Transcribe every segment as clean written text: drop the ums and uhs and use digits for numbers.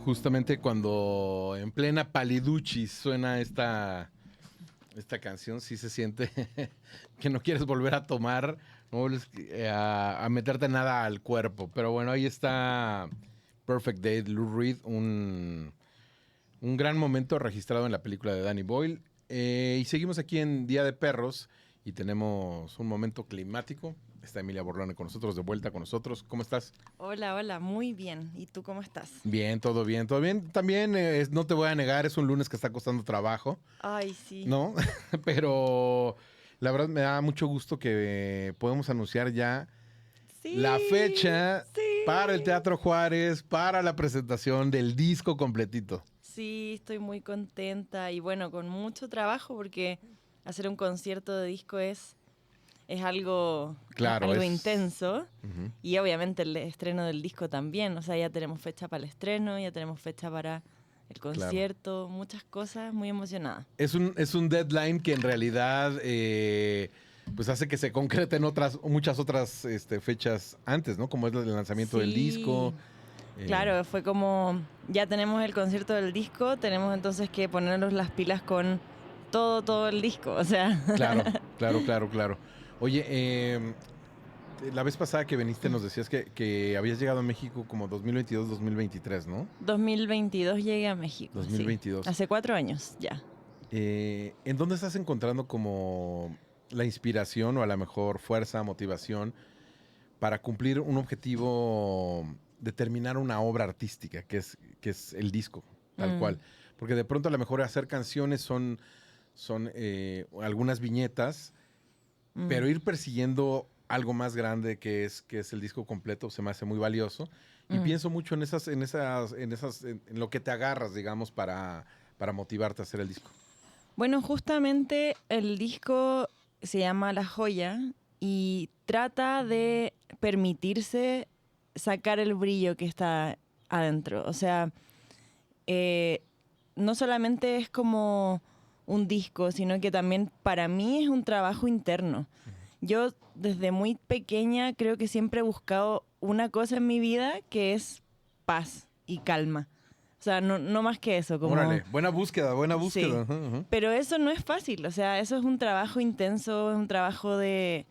justamente cuando en plena paliduchis suena esta canción, sí se siente que no quieres volver a tomar, no vuelves a meterte nada al cuerpo. Pero bueno, ahí está Perfect Day de Lou Reed, un gran momento registrado en la película de Danny Boyle. Y seguimos aquí en Día de Perros y tenemos un momento climático. Está Emilia Borlone con nosotros, de vuelta con nosotros. ¿Cómo estás? Hola, hola, muy bien. ¿Y tú cómo estás? Bien, todo bien, todo bien. También no te voy a negar, es un lunes que está costando trabajo, Ay, sí. ¿no? Pero la verdad me da mucho gusto que podemos anunciar ya la Sí, fecha para el sí. Teatro Juárez, para la presentación del disco completito. Sí, estoy muy contenta y bueno, con mucho trabajo porque hacer un concierto de disco es algo, Claro, algo es... intenso. Ujú. Y obviamente el estreno del disco también. O sea, ya tenemos fecha para el estreno, ya tenemos fecha para el Claro. concierto, muchas cosas, muy emocionada. Es un deadline que en realidad pues hace que se concreten muchas otras fechas antes, ¿no? Como es el lanzamiento del disco. Sí, claro, fue como, ya tenemos el concierto del disco, tenemos entonces que ponernos las pilas con todo el disco, o sea. Claro, claro, claro, claro. Oye, la vez pasada que viniste nos decías que habías llegado a México como 2022-2023, ¿no? 2022 llegué a México, sí. 2022. Hace 4 años ya. ¿En dónde estás encontrando como la inspiración o a lo mejor fuerza, motivación para cumplir un objetivo de terminar una obra artística, que es el disco, tal Mm, cual? Porque de pronto a lo mejor hacer canciones son algunas viñetas, mm, pero ir persiguiendo algo más grande que es el disco completo se me hace muy valioso. Y mm. pienso mucho en lo que te agarras, digamos, para motivarte a hacer el disco. Bueno, justamente el disco se llama La Joya y trata de permitirse sacar el brillo que está adentro. O sea, eh, no solamente es como un disco, sino que también para mí es un trabajo interno. Yo desde muy pequeña creo que siempre he buscado una cosa en mi vida que es paz y calma. O sea, no más que eso, como... Órale, buena búsqueda, buena búsqueda. Sí, Ajá, ajá. pero eso no es fácil, o sea, eso es un trabajo intenso, es un trabajo de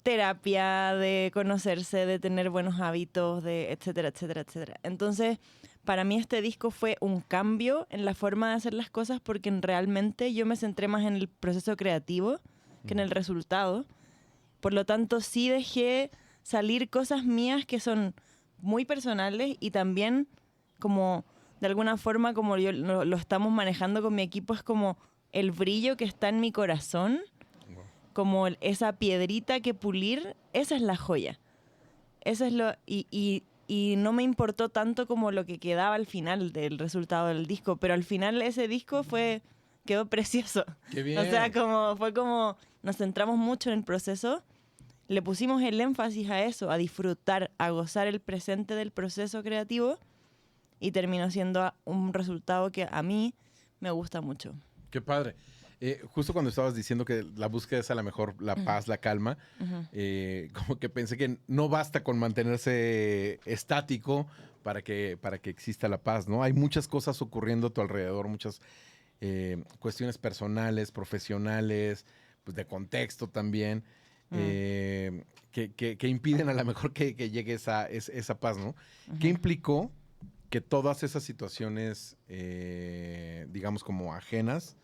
terapia, de conocerse, de tener buenos hábitos, de etcétera, etcétera, etcétera. Entonces, para mí este disco fue un cambio en la forma de hacer las cosas porque realmente yo me centré más en el proceso creativo que en el resultado. Por lo tanto, sí dejé salir cosas mías que son muy personales y también como de alguna forma como yo lo estamos manejando con mi equipo es como el brillo que está en mi corazón, Wow. como esa piedrita que pulir, esa es la joya. Eso es y no me importó tanto como lo que quedaba al final del resultado del disco, pero al final ese disco quedó precioso. Qué O sea, bien. fue como nos centramos mucho en el proceso, le pusimos el énfasis a eso, a disfrutar, a gozar el presente del proceso creativo y terminó siendo un resultado que a mí me gusta mucho. Qué padre. Justo cuando estabas diciendo que la búsqueda es a lo mejor la paz, la calma, Ujú. como que pensé que no basta con mantenerse estático para que exista la paz, ¿no? Hay muchas cosas ocurriendo a tu alrededor, muchas cuestiones personales, profesionales, pues de contexto también, Mm, que impiden a lo mejor que llegue esa paz, ¿no? ¿Qué ujú, implicó que todas esas situaciones, digamos como ajenas,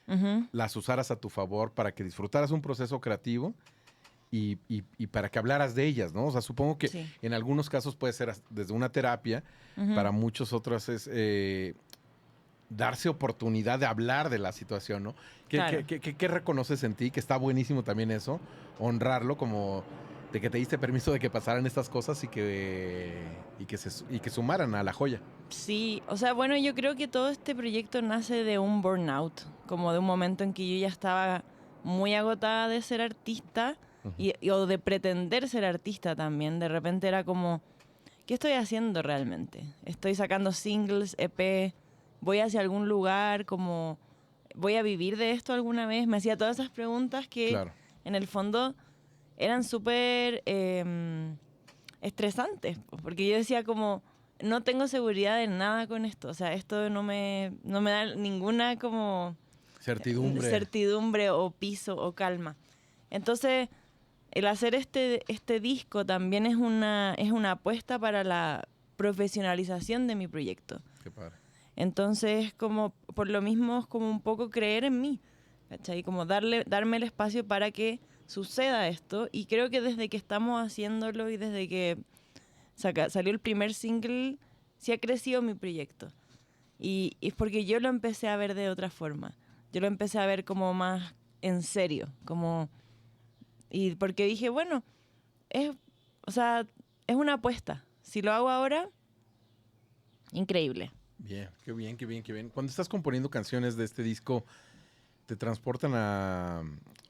ujú. las usaras a tu favor para que disfrutaras un proceso creativo y para que hablaras de ellas, ¿no? O sea, supongo que Sí. en algunos casos puede ser desde una terapia, Ujú, para muchos otros es darse oportunidad de hablar de la situación, ¿no? ¿Qué, qué, claro. qué, qué- qué reconoces en ti? Que está buenísimo también eso, honrarlo como de que te diste permiso de que pasaran estas cosas y que sumaran a la joya. Sí, o sea, bueno, yo creo que todo este proyecto nace de un burnout, como de un momento en que yo ya estaba muy agotada de ser artista Ujú. o de pretender ser artista también. De repente era como, ¿qué estoy haciendo realmente? Estoy sacando singles, EP, voy hacia algún lugar, como, ¿voy a vivir de esto alguna vez? Me hacía todas esas preguntas que Claro. en el fondo eran súper estresantes, porque yo decía como, no tengo seguridad de nada con esto. O sea, esto no me da ninguna como certidumbre o piso o calma. Entonces, el hacer este disco también es una apuesta para la profesionalización de mi proyecto. Qué padre. Entonces, como por lo mismo es como un poco creer en mí, ¿cachai? Como darme el espacio para que suceda esto. Y creo que desde que estamos haciéndolo y desde que salió el primer single, sí ha crecido mi proyecto. Y es porque yo lo empecé a ver de otra forma. Yo lo empecé a ver como más en serio, y porque dije, bueno, o sea, es una apuesta. Si lo hago ahora, increíble. Bien, qué bien, qué bien, qué bien. Cuando estás componiendo canciones de este disco, ¿te transportan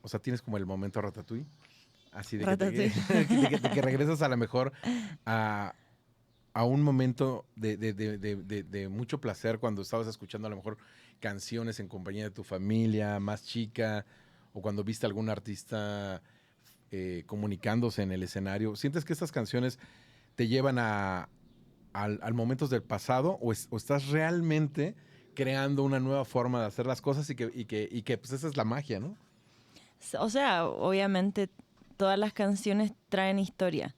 o sea, tienes como el momento Ratatouille? Así de que regresas a lo mejor a, a un momento de mucho placer cuando estabas escuchando a lo mejor canciones en compañía de tu familia, más chica, o cuando viste a algún artista comunicándose en el escenario. ¿Sientes que estas canciones te llevan al momentos del pasado o estás realmente creando una nueva forma de hacer las cosas y que pues esa es la magia, ¿no? O sea, obviamente todas las canciones traen historia.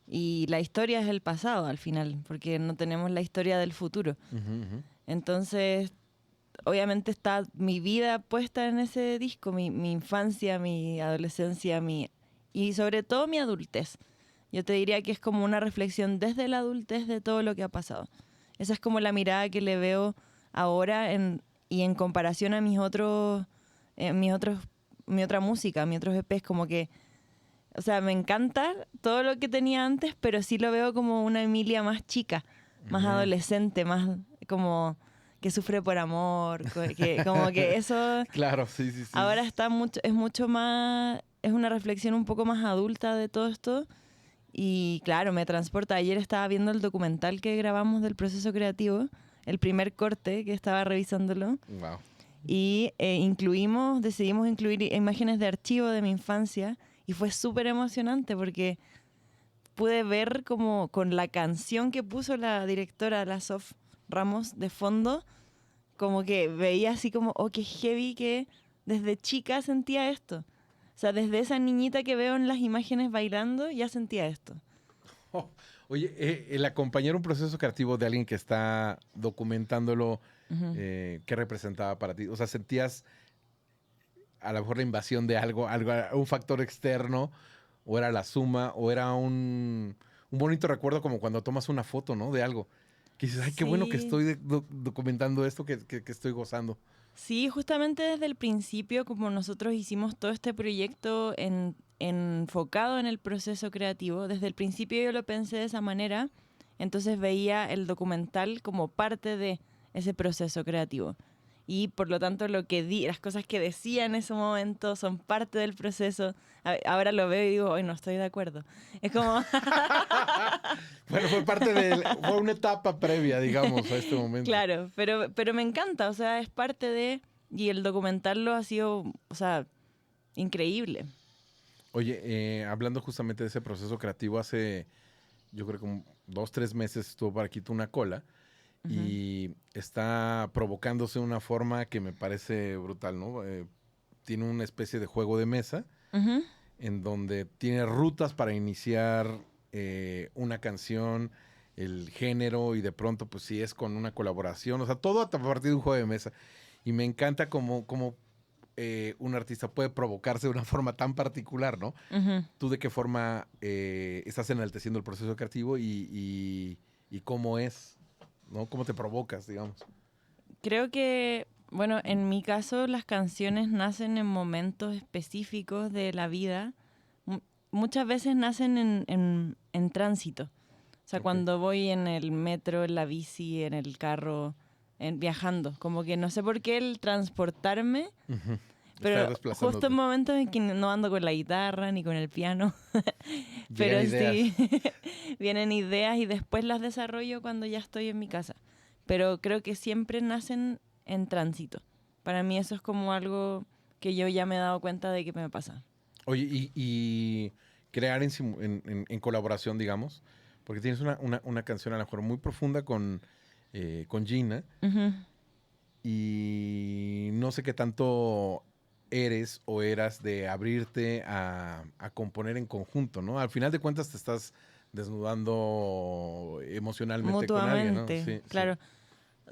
Y la historia es el pasado al final, porque no tenemos la historia del futuro. Uh-huh. Entonces, obviamente está mi vida puesta en ese disco, mi infancia, mi adolescencia, y sobre todo mi adultez. Yo te diría que es como una reflexión desde la adultez de todo lo que ha pasado. Esa es como la mirada que le veo ahora y en comparación a mi otra música, mis otros EPs, como que, o sea, me encanta todo lo que tenía antes, pero sí lo veo como una Emilia más chica, más adolescente, más como que sufre por amor, como que eso Claro, sí. ahora es mucho más, es una reflexión un poco más adulta de todo esto. Y claro, me transporta. Ayer estaba viendo el documental que grabamos del proceso creativo, el primer corte que estaba revisándolo. Wow. Y decidimos incluir imágenes de archivo de mi infancia y fue súper emocionante porque pude ver como con la canción que puso la directora, la Sof Ramos, de fondo, como que veía así como, oh, qué heavy que desde chica sentía esto. O sea, desde esa niñita que veo en las imágenes bailando, ya sentía esto. Oh, oye, el acompañar un proceso creativo de alguien que está documentándolo, ¿qué representaba para ti? O sea, ¿sentías a lo mejor la invasión de algo, un factor externo, o era la suma, o era un bonito recuerdo como cuando tomas una foto, ¿no? De algo. Que dices, ay, qué bueno que Sí. estoy documentando esto, que estoy gozando. Sí, justamente desde el principio, como nosotros hicimos todo este proyecto enfocado en el proceso creativo, desde el principio yo lo pensé de esa manera, entonces veía el documental como parte de ese proceso creativo. Y por lo tanto las cosas que decía en ese momento son parte del proceso. Ahora lo veo y digo, hoy no estoy de acuerdo. Es como... Bueno, fue una etapa previa, digamos, a este momento. Claro, pero me encanta, o sea, es parte de... Y el documentarlo ha sido, o sea, increíble. Oye, hablando justamente de ese proceso creativo, yo creo que como 2-3 meses estuvo por aquí Tuna Cola y está provocándose una forma que me parece brutal, ¿no? Tiene una especie de juego de mesa en donde tiene rutas para iniciar una canción, el género y de pronto, pues si es con una colaboración, o sea, todo a partir de un juego de mesa. Y me encanta cómo un artista puede provocarse de una forma tan particular, ¿no? ¿Tú de qué forma estás enalteciendo el proceso creativo y cómo es, ¿no? ¿Cómo te provocas, digamos? Creo que, bueno, en mi caso las canciones nacen en momentos específicos de la vida. Muchas veces nacen en tránsito. O sea, cuando voy en el metro, en la bici, en el carro, viajando. Como que no sé por qué el transportarme, pero justo en momentos en que no ando con la guitarra ni con el piano. Pero sí, vienen ideas y después las desarrollo cuando ya estoy en mi casa. Pero creo que siempre nacen en tránsito. Para mí eso es como algo que yo ya me he dado cuenta de que me pasa. Oye, y crear en colaboración, digamos, porque tienes una canción a lo mejor muy profunda con Gina, Ujú. y no sé qué tanto eres o eras de abrirte a componer en conjunto, ¿no? Al final de cuentas te estás desnudando emocionalmente con alguien, ¿no? Mutuamente, Sí, sí. claro.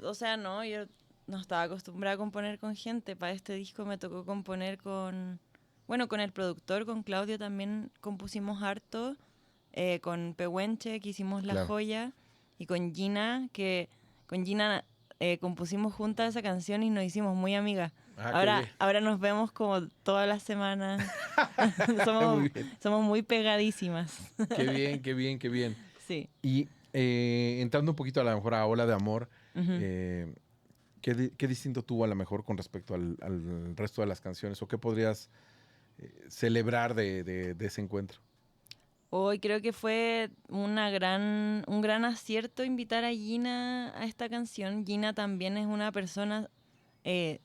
O sea, no, yo no estaba acostumbrada a componer con gente. Para este disco me tocó componer bueno, con el productor, con Claudio también compusimos harto, con Pehuenche, que hicimos La Claro. Joya, y con Gina, que con Gina compusimos juntas esa canción y nos hicimos muy amigas. Ah, qué Ahora, bien. ahora nos vemos como todas las semanas. Muy somos, bien. somos muy pegadísimas. Qué bien, qué bien, qué bien. Sí. Y entrando un poquito a lo mejor a Ola de Amor, Ujú. eh, qué distinto tuvo a lo mejor con respecto al resto de las canciones? ¿O qué podrías celebrar de ese encuentro? Hoy creo que fue un gran acierto invitar a Gina a esta canción. Gina también es una persona eh,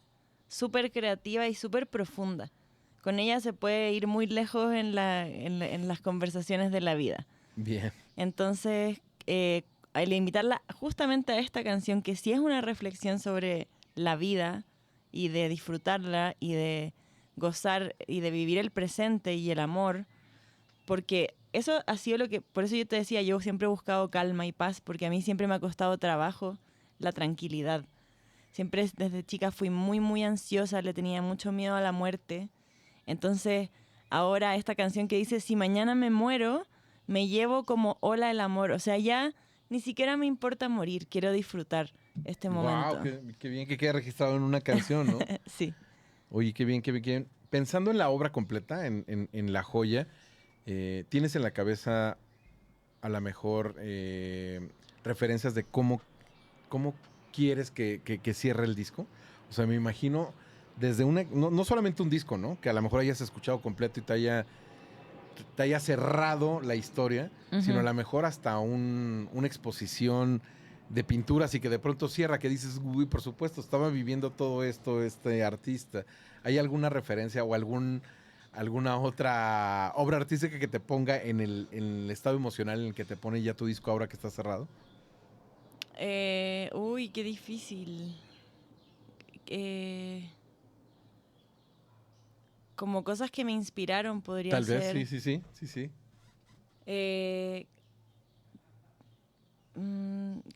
súper creativa y súper profunda. Con ella se puede ir muy lejos en las conversaciones de la vida. Bien. Entonces, al invitarla justamente a esta canción, que sí es una reflexión sobre la vida y de disfrutarla y de gozar y de vivir el presente y el amor, porque eso ha sido por eso yo te decía, yo siempre he buscado calma y paz, porque a mí siempre me ha costado trabajo la tranquilidad. Siempre desde chica fui muy, muy ansiosa, le tenía mucho miedo a la muerte. Entonces, ahora esta canción que dice, si mañana me muero, me llevo como ola el amor. O sea, ya ni siquiera me importa morir, quiero disfrutar este Wow, momento. qué bien que quede registrado en una canción, ¿no? Sí. Oye, qué bien, qué bien, qué bien. Pensando en la obra completa, en La Joya, ¿tienes en la cabeza a lo mejor referencias de cómo quieres que cierre el disco? O sea, me imagino desde no solamente un disco, ¿no? Que a lo mejor hayas escuchado completo y te haya cerrado la historia, sino a Ujú. lo mejor hasta una exposición de pinturas y que de pronto cierra, que dices, uy, por supuesto, estaba viviendo todo esto este artista. ¿Hay alguna referencia o alguna otra obra artística que te ponga en el estado emocional en el que te pone ya tu disco ahora que está cerrado? Uy, qué difícil. Eh, Como cosas que me inspiraron podría Tal vez, sí, ser. sí, sí, sí, sí. Eh,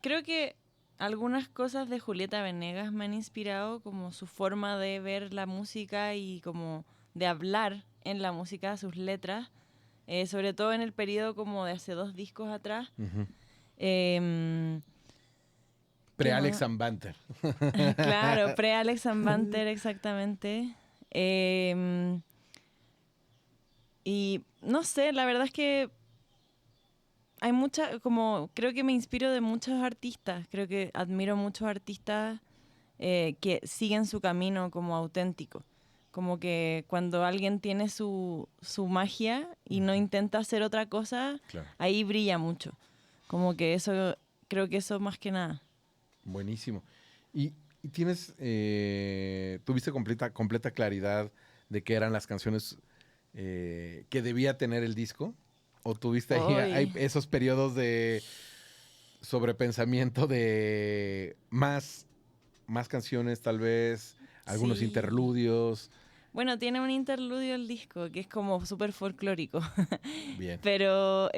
Creo que algunas cosas de Julieta Venegas me han inspirado, como su forma de ver la música y como de hablar en la música, sus letras, sobre todo en el periodo como de hace 2 discos atrás. Ujú. Em, ¿Qué Pre-Alex más? and Banter. Claro, pre-Alex and Banter, exactamente. Y no sé, la verdad es que hay creo que me inspiro de muchos artistas, creo que admiro muchos artistas que siguen su camino como auténtico. Como que cuando alguien tiene su magia y no intenta hacer otra cosa, Claro. ahí brilla mucho. Como que eso, creo que eso más que nada. Buenísimo. Y tuviste completa claridad de qué eran las canciones que debía tener el disco? ¿O tuviste ahí hay Hoy, esos periodos de sobrepensamiento de más canciones, tal vez, algunos sí. interludios? Bueno, tiene un interludio el disco que es como súper folclórico. Bien. Pero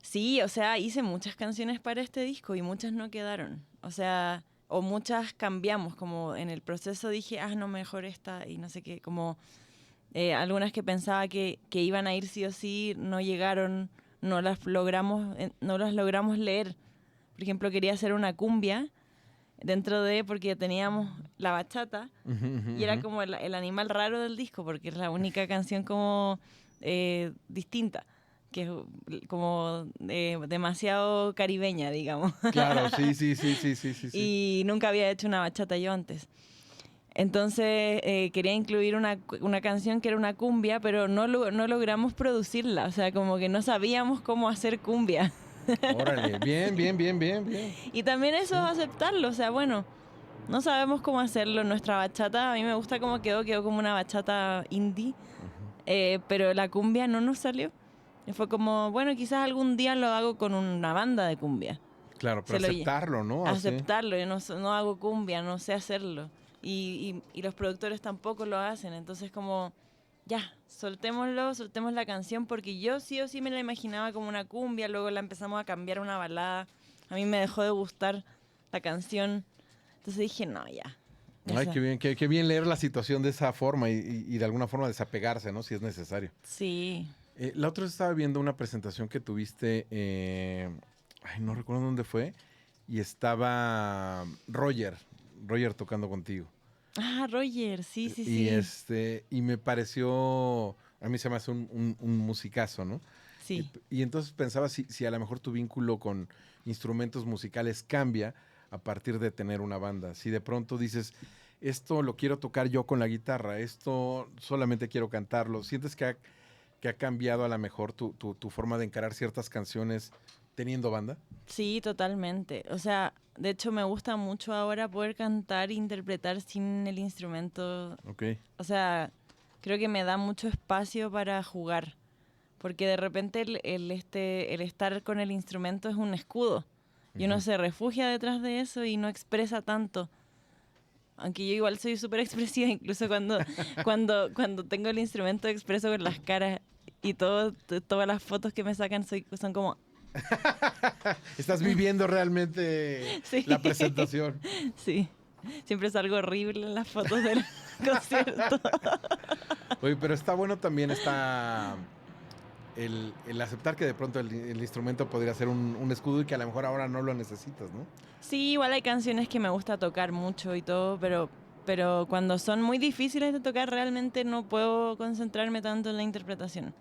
sí, o sea, hice muchas canciones para este disco y muchas no quedaron. O sea, o muchas cambiamos, como en el proceso dije, no, mejor esta y no sé qué, como algunas que pensaba que iban a ir sí o sí, no llegaron, no las logramos leer. Por ejemplo, quería hacer una cumbia porque teníamos la bachata Ujú, ujú, y era ujú. como el animal raro del disco, porque es la única canción como distinta, que es como demasiado caribeña, digamos. Claro, sí, sí, sí, sí, sí, sí, sí. Y nunca había hecho una bachata yo antes. Entonces quería incluir una canción que era una cumbia, pero no logramos producirla, o sea, como que no sabíamos cómo hacer cumbia. Órale, bien, bien, bien, bien, bien. Y también eso, Sí. aceptarlo, o sea, bueno, no sabemos cómo hacerlo. Nuestra bachata, a mí me gusta cómo quedó como una bachata indie, Ujú. pero la cumbia no nos salió. Y fue como, bueno, quizás algún día lo hago con una banda de cumbia. Claro, pero aceptarlo, ¿no? Así. Aceptarlo, yo no hago cumbia, no sé hacerlo. Y los productores tampoco lo hacen, entonces como, ya, soltemos la canción, porque yo sí o sí me la imaginaba como una cumbia, luego la empezamos a cambiar a una balada, a mí me dejó de gustar la canción, entonces dije, no, ya. Ay, qué bien leer la situación de esa forma y de alguna forma desapegarse, ¿no? Si es necesario. Sí. La otra vez estaba viendo una presentación que tuviste, no recuerdo dónde fue, y estaba Roger tocando contigo. Ah, Roger, sí. Y me pareció, a mí se me hace un musicazo, ¿no? Sí. Y entonces pensaba si a lo mejor tu vínculo con instrumentos musicales cambia a partir de tener una banda. Si de pronto dices, esto lo quiero tocar yo con la guitarra, esto solamente quiero cantarlo. ¿Sientes que ha cambiado a lo mejor tu forma de encarar ciertas canciones teniendo banda? Sí, totalmente. O sea, de hecho me gusta mucho ahora poder cantar e interpretar sin el instrumento. Ok. O sea, creo que me da mucho espacio para jugar. Porque de repente el estar con el instrumento es un escudo. Y uno se refugia detrás de eso y no expresa tanto. Aunque yo igual soy súper expresiva, incluso cuando tengo el instrumento expreso con las caras. Y todas las fotos que me sacan son como... Estás viviendo realmente Sí. la presentación. Sí. Siempre es algo horrible en las fotos del concierto. Oye, pero está bueno también el aceptar que de pronto el instrumento podría ser un escudo y que a lo mejor ahora no lo necesitas, ¿no? Sí, igual hay canciones que me gusta tocar mucho y todo, pero cuando son muy difíciles de tocar realmente no puedo concentrarme tanto en la interpretación.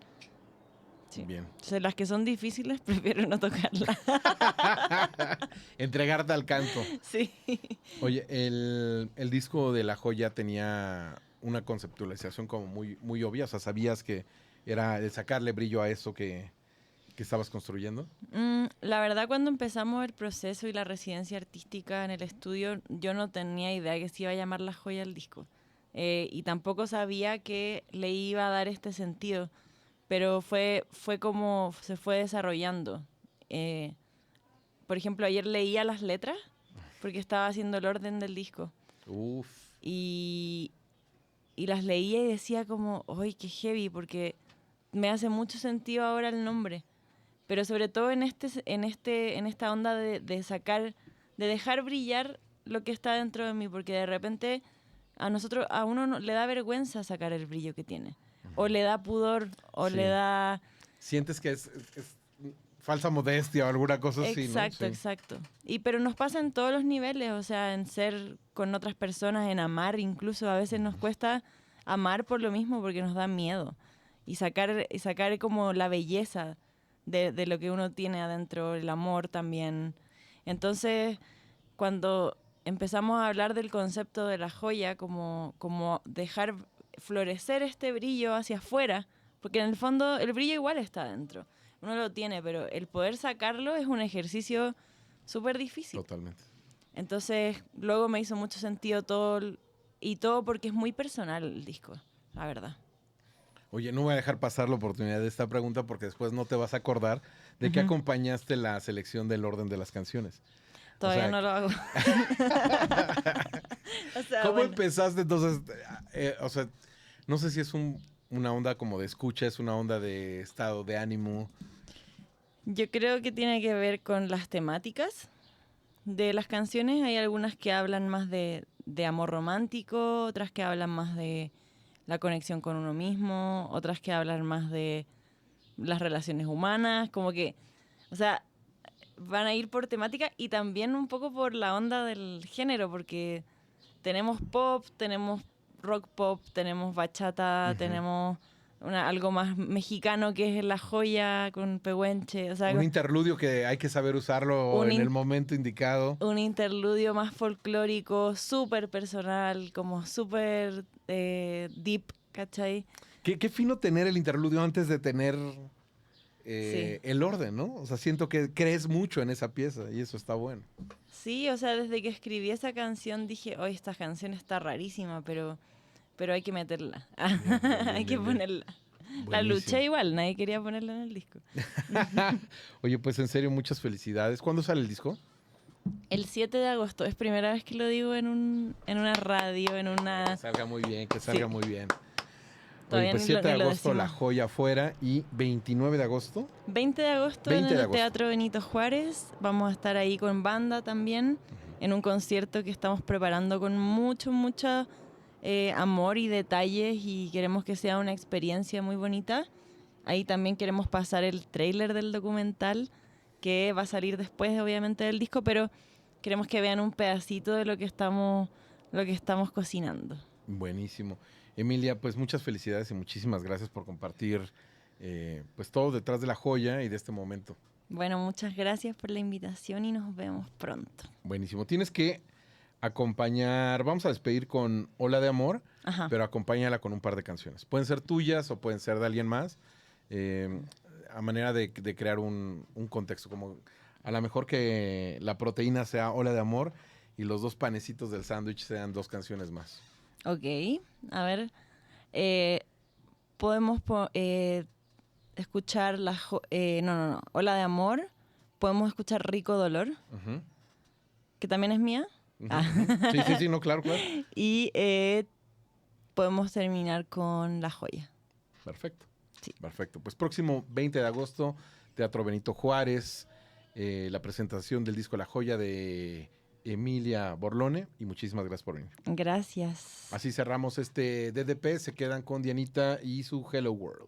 Sí. Bien. Entonces, las que son difíciles prefiero no tocarlas. Entregarte al canto. Sí. Oye, el disco de La Joya tenía una conceptualización como muy obvia. O sea, ¿sabías que era el sacarle brillo a eso que estabas construyendo? La verdad, cuando empezamos el proceso y la residencia artística en el estudio, yo no tenía idea que se iba a llamar La Joya el disco. Y tampoco sabía que le iba a dar este sentido. Pero fue como se fue desarrollando. Por ejemplo, ayer leía las letras porque estaba haciendo el orden del disco. Uf. Y las leía y decía como, ¡ay, qué heavy! Porque me hace mucho sentido ahora el nombre. Pero sobre todo en esta onda de sacar, de dejar brillar lo que está dentro de mí, porque de repente a uno le da vergüenza sacar el brillo que tiene. O le da pudor, o Sí. le da... Sientes que es falsa modestia o alguna cosa así, ¿no? Exacto, exacto. Pero nos pasa en todos los niveles, o sea, en ser con otras personas, en amar, incluso a veces nos cuesta amar por lo mismo, porque nos da miedo. Y sacar como la belleza de lo que uno tiene adentro, el amor también. Entonces, cuando empezamos a hablar del concepto de la joya, como dejar florecer este brillo hacia afuera, porque en el fondo el brillo igual está adentro. Uno lo tiene, pero el poder sacarlo es un ejercicio súper difícil. Totalmente. Entonces, luego me hizo mucho sentido todo porque es muy personal el disco, la verdad. Oye, no voy a dejar pasar la oportunidad de esta pregunta porque después no te vas a acordar de que acompañaste la selección del orden de las canciones. Todavía no lo hago. O sea, ¿cómo empezaste entonces? O sea, no sé si es una onda como de escucha, es una onda de estado de ánimo. Yo creo que tiene que ver con las temáticas de las canciones. Hay algunas que hablan más de amor romántico, otras que hablan más de la conexión con uno mismo, otras que hablan más de las relaciones humanas, como que, o sea, van a ir por temática y también un poco por la onda del género, porque tenemos pop, tenemos rock pop, tenemos bachata, tenemos algo más mexicano que es La Joya con Pehuenche. O sea, un interludio que hay que saber usarlo en el momento indicado. Un interludio más folclórico, súper personal, como súper deep, ¿cachai? Qué fino tener el interludio antes de tener Sí. el orden, ¿no? O sea, siento que crees mucho en esa pieza y eso está bueno. Sí, o sea, desde que escribí esa canción dije, oye, esta canción está rarísima, pero hay que meterla. Hay que ponerla. La Buenísimo. luché igual, nadie quería ponerla en el disco. Oye, pues en serio, muchas felicidades. ¿Cuándo sale el disco? El 7 de agosto, es primera vez que lo digo en una radio, en una... Que salga muy bien, que salga Sí. muy bien. Oye, Todavía pues ni 7 de lo agosto, La decimos. Joya afuera, y 29 de agosto. 20 de agosto 20 en de el agosto. Teatro Benito Juárez. Vamos a estar ahí con banda también, en un concierto que estamos preparando con mucho amor y detalles y queremos que sea una experiencia muy bonita. Ahí también queremos pasar el tráiler del documental que va a salir después, obviamente, del disco, pero queremos que vean un pedacito de lo que estamos cocinando. Buenísimo. Emilia, pues muchas felicidades y muchísimas gracias por compartir pues todo detrás de La Joya y de este momento. Bueno, muchas gracias por la invitación y nos vemos pronto. Buenísimo. Tienes que acompañar, vamos a despedir con Ola de Amor, Ajá. pero acompáñala con un par de canciones. Pueden ser tuyas o pueden ser de alguien más, a manera de crear un contexto, como a lo mejor que la proteína sea Ola de Amor y los dos panecitos del sándwich sean dos canciones más. Ok, a ver, podemos escuchar no, Ola de Amor, podemos escuchar Rico Dolor, Ujú, que también es mía, ujú, Ah. ujú. Sí, no, claro. y podemos terminar con La Joya. Perfecto. Sí. Perfecto. Pues próximo 20 de agosto, Teatro Benito Juárez, la presentación del disco La Joya de Emilia Borlone, y muchísimas gracias por venir. Gracias. Así cerramos este DDP, se quedan con Dianita y su Hello World.